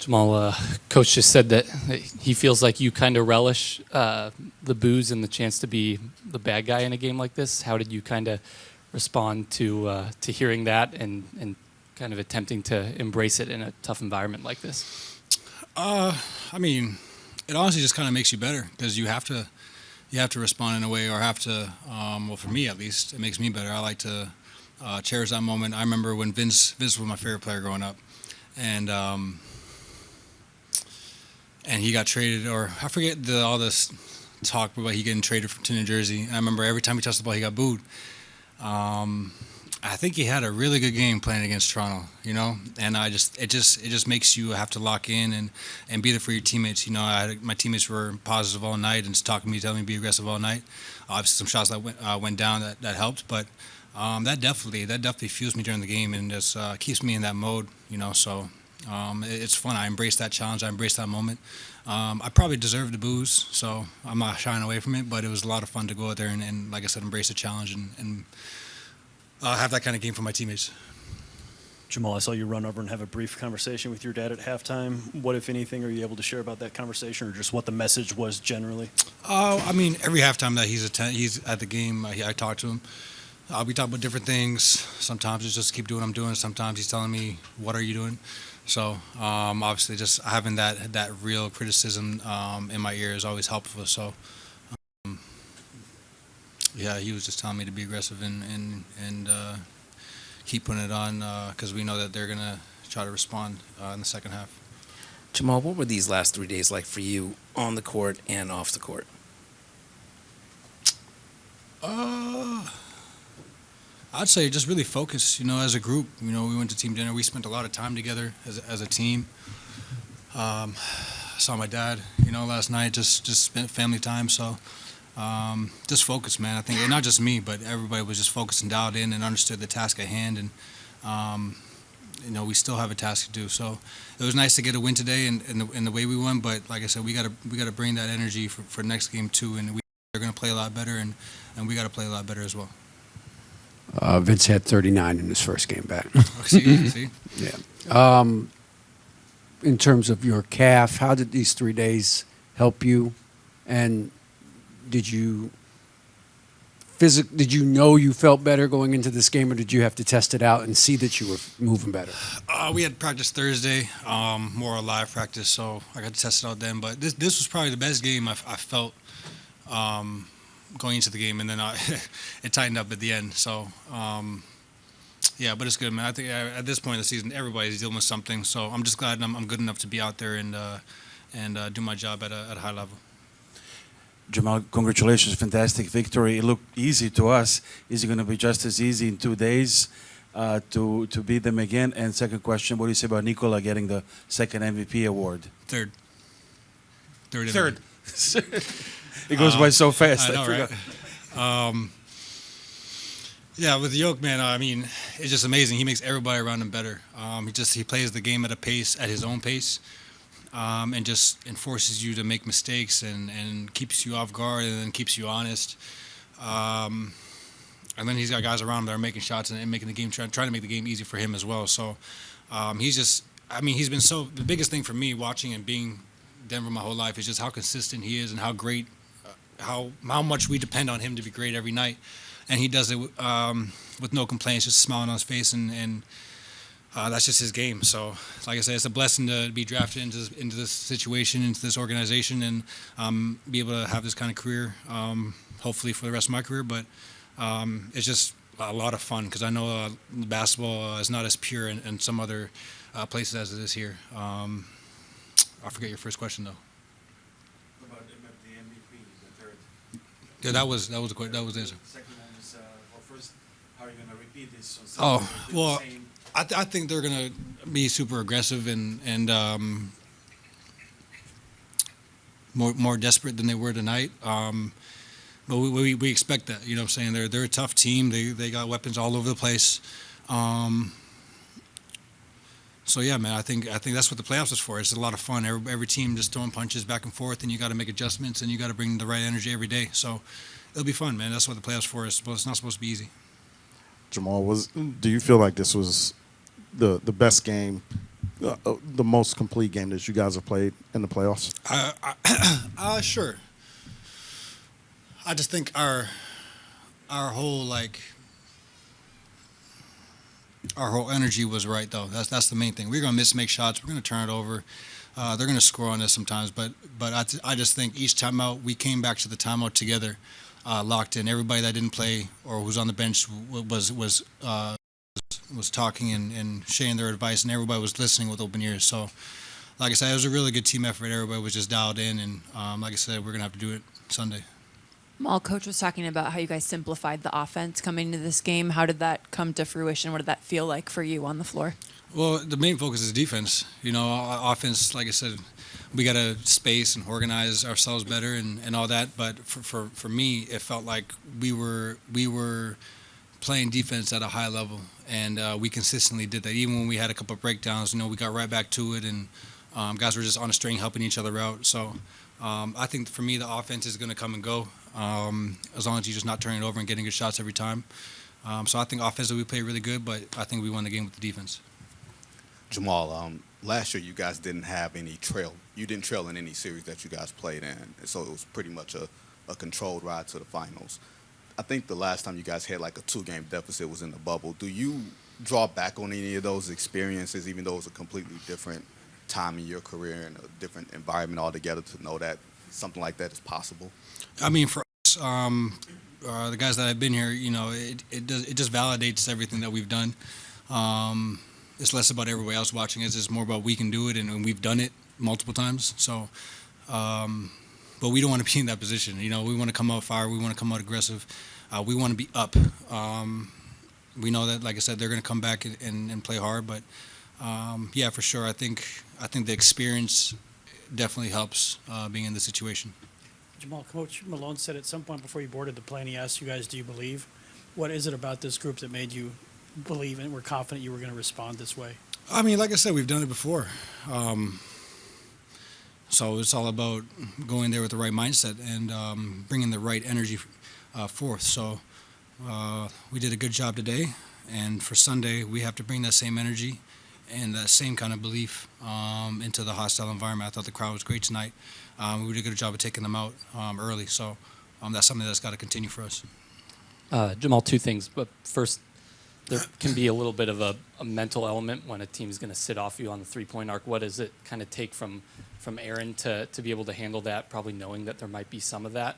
Jamal, Coach just said that he feels like you kind of relish the booze and the chance to be the bad guy in a game like this. How did you kind of respond to hearing that and kind of attempting to embrace it in a tough environment like this? I mean, it honestly just kind of makes you better because you have to respond in a way, or have to. Well, for me at least, it makes me better. I like to cherish that moment. I remember when Vince was my favorite player growing up, and he got traded, or I forget all this talk about he getting traded to New Jersey. I remember every time he touched the ball, he got booed. I think he had a really good game playing against Toronto, and it just makes you have to lock in and be there for your teammates. My teammates were positive all night and just talking to me, telling me to be aggressive all night. Obviously, some shots that went down that helped, but that definitely fuels me during the game and just keeps me in that mode. So it's fun. I embrace that challenge. I embrace that moment. I probably deserved the booze, so I'm not shying away from it. But it was a lot of fun to go out there and like I said, embrace the challenge and have that kind of game for my teammates. Jamal, I saw you run over and have a brief conversation with your dad at halftime. What, if anything, are you able to share about that conversation, or just what the message was generally? I mean, every halftime that he's at the game, I talk to him. We talk about different things. Sometimes it's just keep doing what I'm doing. Sometimes he's telling me, "What are you doing?" So obviously, just having that real criticism in my ear is always helpful. So. Yeah, he was just telling me to be aggressive and keep putting it on because we know that they're going to try to respond in the second half. Jamal, what were these last 3 days like for you on the court and off the court? I'd say just really focused, as a group. We went to team dinner. We spent a lot of time together as a team. Saw my dad, last night, just spent family time, so... just focus, man. I think, and not just me, but everybody was just focused and dialed in and understood the task at hand. And we still have a task to do. So it was nice to get a win today and the way we won. But like I said, we got to bring that energy for next game too. And we're going to play a lot better, and we got to play a lot better as well. Vince had 39 in his first game back. See? Yeah. In terms of your calf, how did these 3 days help you? And did you know you felt better going into this game, or did you have to test it out and see that you were moving better? We had practice Thursday, more a live practice, so I got to test it out then. But this was probably the best game I felt going into the game, and then it tightened up at the end. So, yeah, but it's good, man. I think at this point in the season, everybody's dealing with something. So I'm just glad I'm good enough to be out there and do my job at a high level. Jamal, congratulations, fantastic victory. It looked easy to us. Is it going to be just as easy in 2 days to beat them again? And second question, what do you say about Nikola getting the second MVP award? Third. It goes by so fast. I know, right? Yeah, with Yoke, man, I mean, it's just amazing. He makes everybody around him better. He plays the game at his own pace. And just enforces you to make mistakes and keeps you off guard and then keeps you honest. And then he's got guys around him that are making shots and making the game, trying to make the game easy for him as well. So he's been the biggest thing for me watching and being Denver my whole life is just how consistent he is and how great, how much we depend on him to be great every night. And he does it with no complaints, just smiling on his face and that's just his game. So, like I said, it's a blessing to be drafted into this situation, into this organization, and be able to have this kind of career, hopefully for the rest of my career. But it's just a lot of fun because I know basketball is not as pure in some other places as it is here. I forget your first question, though. About the MVP, the third. Yeah, that was the answer. The second one is, first, how are you going to repeat this? Well, I think they're going to be super aggressive and more desperate than they were tonight. But we expect that. You know what I'm saying? They're a tough team. They got weapons all over the place. So yeah, man, I think that's what the playoffs is for. It's a lot of fun. Every team just throwing punches back and forth, and you got to make adjustments, and you got to bring the right energy every day. So it'll be fun, man. That's what the playoffs for. It's not supposed to be easy. Jamal, do you feel like this was the best game the most complete game that you guys have played in the playoffs? Sure. I just think our whole our whole energy was right, though. That's the main thing. We're gonna make shots. We're gonna turn it over. They're gonna score on us sometimes, but I just think each timeout we came back to the timeout together, locked in. Everybody that didn't play or was on the bench was talking and sharing their advice, and everybody was listening with open ears. So, like I said, it was a really good team effort. Everybody was just dialed in, and like I said, we're gonna have to do it Sunday. Mal, Coach was talking about how you guys simplified the offense coming into this game. How did that come to fruition? What did that feel like for you on the floor? Well, the main focus is defense. Offense, like I said, we got to space and organize ourselves better and all that. But for me, it felt like we were playing defense at a high level, and we consistently did that. Even when we had a couple of breakdowns, we got right back to it, and guys were just on a string helping each other out. So I think for me, the offense is going to come and go as long as you're just not turning it over and getting good shots every time. So I think offensively we played really good, but I think we won the game with the defense. Jamal, last year you guys didn't have any trail. You didn't trail in any series that you guys played in, so it was pretty much a controlled ride to the finals. I think the last time you guys had like a 2-game deficit was in the bubble. Do you draw back on any of those experiences, even though it's a completely different time in your career and a different environment altogether, to know that something like that is possible? I mean, for us, the guys that have been here, it just validates everything that we've done. It's less about everybody else watching. It's just more about we can do it, and we've done it multiple times. So, but we don't want to be in that position. We want to come out fire. We want to come out aggressive. We want to be up. We know that, like I said, they're going to come back and play hard. But yeah, for sure, I think the experience definitely helps being in the situation. Jamal, Coach Malone said at some point before you boarded the plane, he asked you guys, do you believe? What is it about this group that made you believe and were confident you were going to respond this way? I mean, like I said, we've done it before. So it's all about going there with the right mindset and bringing the right energy forth. So we did a good job today, and for Sunday we have to bring that same energy and that same kind of belief into the hostile environment. I thought the crowd was great tonight. We did a good job of taking them out early. So that's something that's got to continue for us. Jamal, two things. But first, there can be a little bit of a mental element when a team is going to sit off you on the three-point arc. What does it kind of take from Aaron to be able to handle that, probably knowing that there might be some of that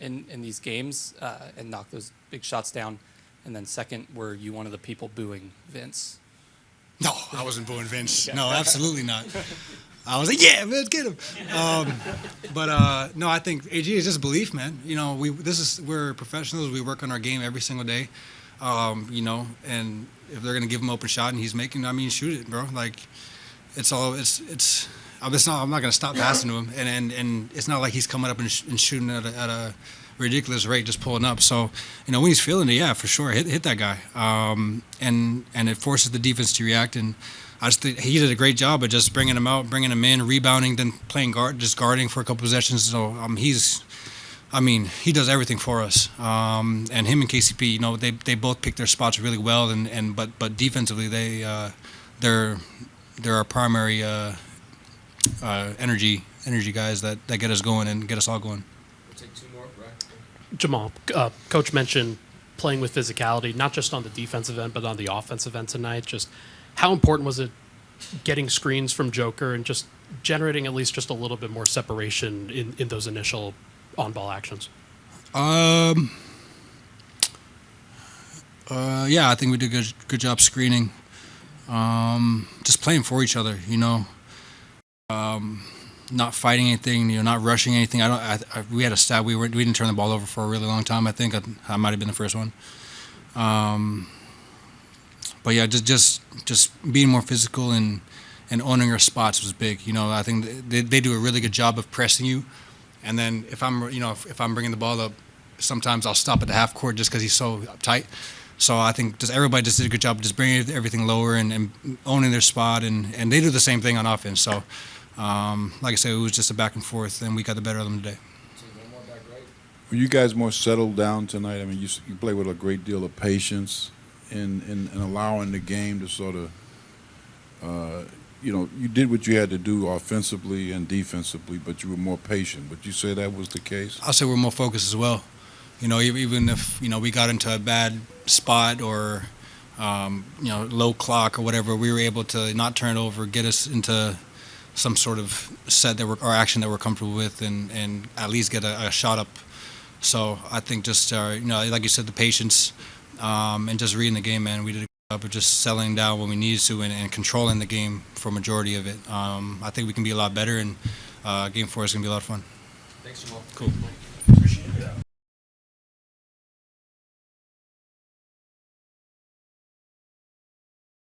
in these games and knock those big shots down? And then second, were you one of the people booing Vince? No, I wasn't booing Vince. No, absolutely not. I was like, yeah, man, get him. But no, I think AG is just belief, man. We're professionals. We work on our game every single day. And if they're gonna give him open shot and he's making, shoot it, bro. Like, I'm not gonna stop passing to him, and it's not like he's coming up and shooting at a ridiculous rate, just pulling up. So, when he's feeling it, yeah, for sure, hit that guy. And it forces the defense to react. And I just think he did a great job of just bringing him out, bringing him in, rebounding, then playing guard, just guarding for a couple possessions. So he does everything for us. And him and KCP, they both pick their spots really well. But defensively, they're our primary energy guys that get us going and get us all going. We'll take two more, right? Jamal, Coach mentioned playing with physicality, not just on the defensive end, but on the offensive end tonight. Just how important was it getting screens from Joker and just generating at least just a little bit more separation in those initial on-ball actions? Yeah, I think we did a good job screening. Just playing for each other, not fighting anything, not rushing anything. We had a stat. We didn't turn the ball over for a really long time. I think I might have been the first one. But yeah, just being more physical and owning our spots was big. I think they do a really good job of pressing you. And then if I'm bringing the ball up, sometimes I'll stop at the half court just because he's so uptight. So I think everybody just did a good job of just bringing everything lower and owning their spot, and they do the same thing on offense. So, like I said, it was just a back and forth, and we got the better of them today. Were you guys more settled down tonight? You play with a great deal of patience in allowing the game to sort of, you did what you had to do offensively and defensively, but you were more patient. Would you say that was the case? I'll say we're more focused as well. Even if we got into a bad spot or low clock or whatever, we were able to not turn it over, get us into some sort of set or action that we're comfortable with, and at least get a shot up. So I think just like you said, the patience and just reading the game, man. We did a good job of just settling down when we needed to and controlling the game for a majority of it. I think we can be a lot better, and Game 4 is going to be a lot of fun. Thanks, Jamal. Cool. Appreciate it.